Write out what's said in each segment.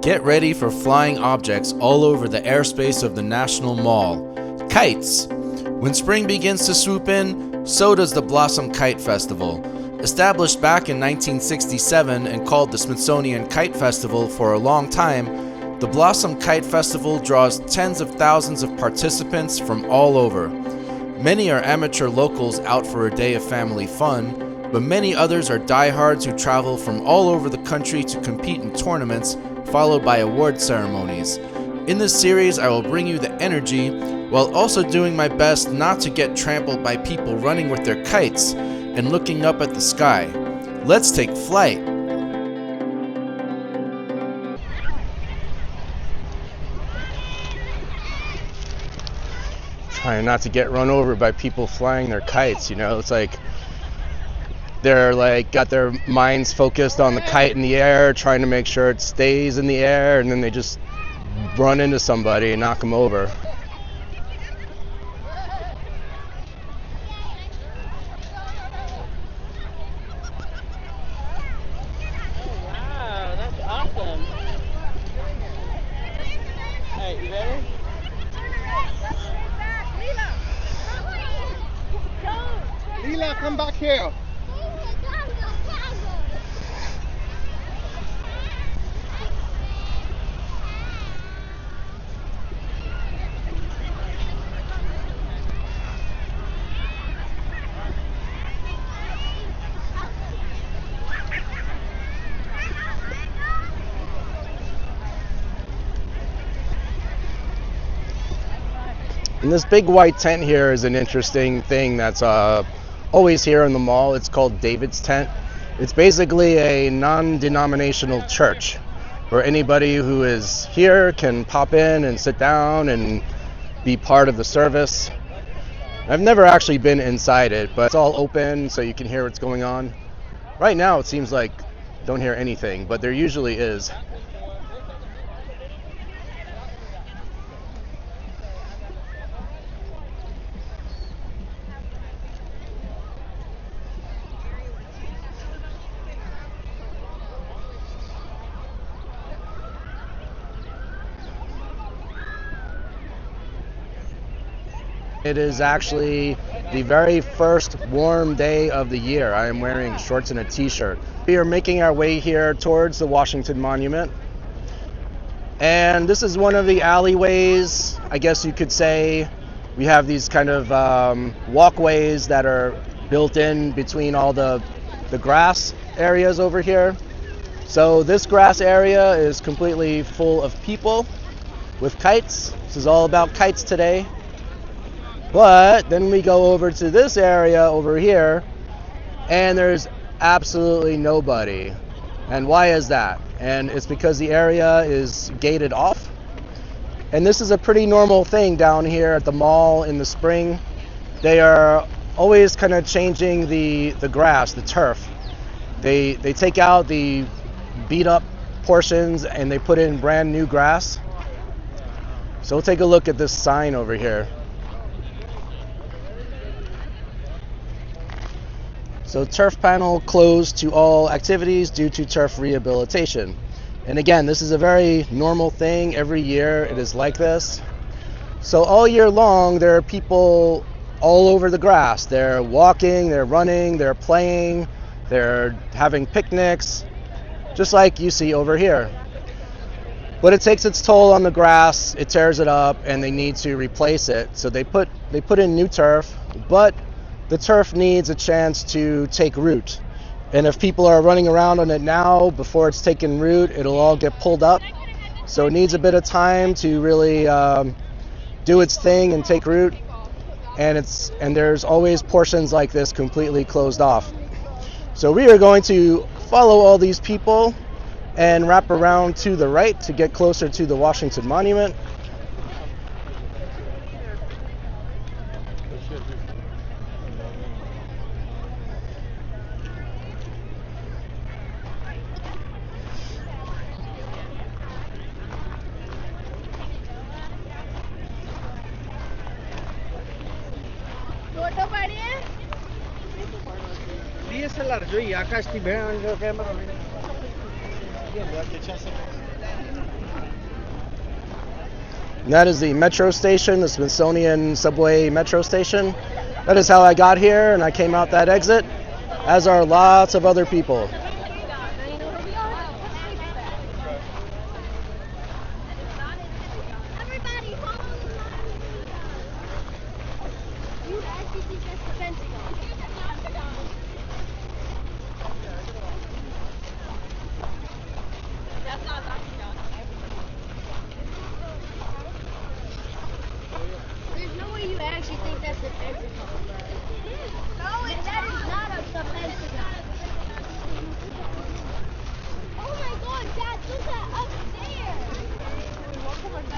Get ready for flying objects all over the airspace of the National Mall. Kites! When spring begins to swoop in, so does the Blossom Kite Festival. Established back in 1967 and called the Smithsonian Kite Festival for a long time, the Blossom Kite Festival draws tens of thousands of participants from all over. Many are amateur locals out for a day of family fun, but many others are diehards who travel from all over the country to compete in tournaments, followed by award ceremonies. In this series, I will bring you the energy while also doing my best not to get trampled by people running with their kites and looking up at the sky. Let's take flight. Trying not to get run over by people flying their kites, you know, it's like they're got their minds focused on the kite in the air, trying to make sure it stays in the air, and then they just run into somebody and knock them over. Wow, that's awesome. Hey, you ready? Lila, come back here. And this big white tent here is an interesting thing that's always here in the mall. It's called David's Tent. It's basically a non-denominational church where anybody who is here can pop in and sit down and be part of the service. I've never actually been inside it, but it's all open so you can hear what's going on. Right now it seems like don't hear anything, but there usually is. It is actually the very first warm day of the year. I am wearing shorts and a t-shirt. We are making our way here towards the Washington Monument. And this is one of the alleyways, I guess you could say. We have these kind of walkways that are built in between all the grass areas over here. So this grass area is completely full of people with kites. This is all about kites today. But then we go over to this area over here, and there's absolutely nobody. And why is that? And it's because the area is gated off. And this is a pretty normal thing down here at the mall in the spring. They are always kind of changing the grass, the turf. They take out the beat up portions and they put in brand new grass. So we'll take a look at this sign over here. So turf panel closed to all activities due to turf rehabilitation. And again, this is a very normal thing. Every year it is like this. So all year long, there are people all over the grass. They're walking, they're running, they're playing, they're having picnics, just like you see over here. But it takes its toll on the grass, it tears it up, and they need to replace it. So they put in new turf, but the turf needs a chance to take root. And if people are running around on it now, before it's taken root, it'll all get pulled up. So it needs a bit of time to really do its thing and take root. And there's always portions like this completely closed off. So we are going to follow all these people and wrap around to the right to get closer to the Washington Monument. DSLR, yo y acá estoy viendo camera. And that is the metro station, the Smithsonian subway metro station. That is how I got here, and I came out that exit, as are lots of other people. There's no way you actually think that's the Pentagon. No, that is not the Pentagon. Oh my God, Dad, look at up there.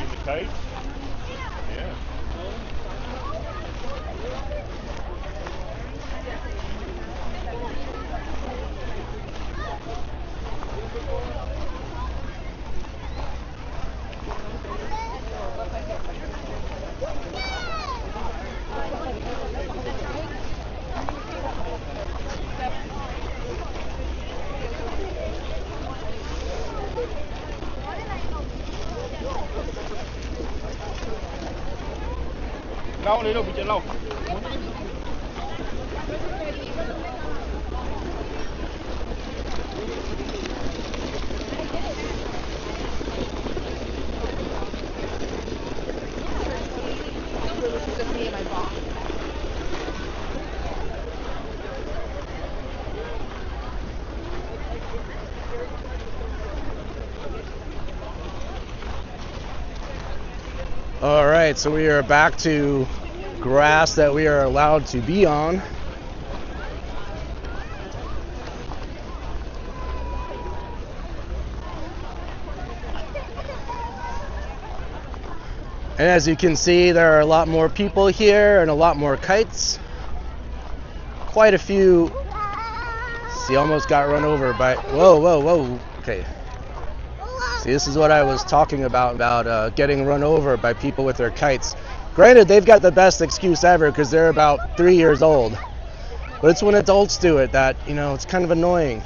Is it tight? Yeah. Lau đi đâu bị chết lau. All right, so we are back to grass that we are allowed to be on. And as you can see, there are a lot more people here and a lot more kites. Quite a few. See, almost got run over by, whoa. Okay. See, this is what I was talking about getting run over by people with their kites. Granted, they've got the best excuse ever because they're about 3 years old. But it's when adults do it that, it's kind of annoying.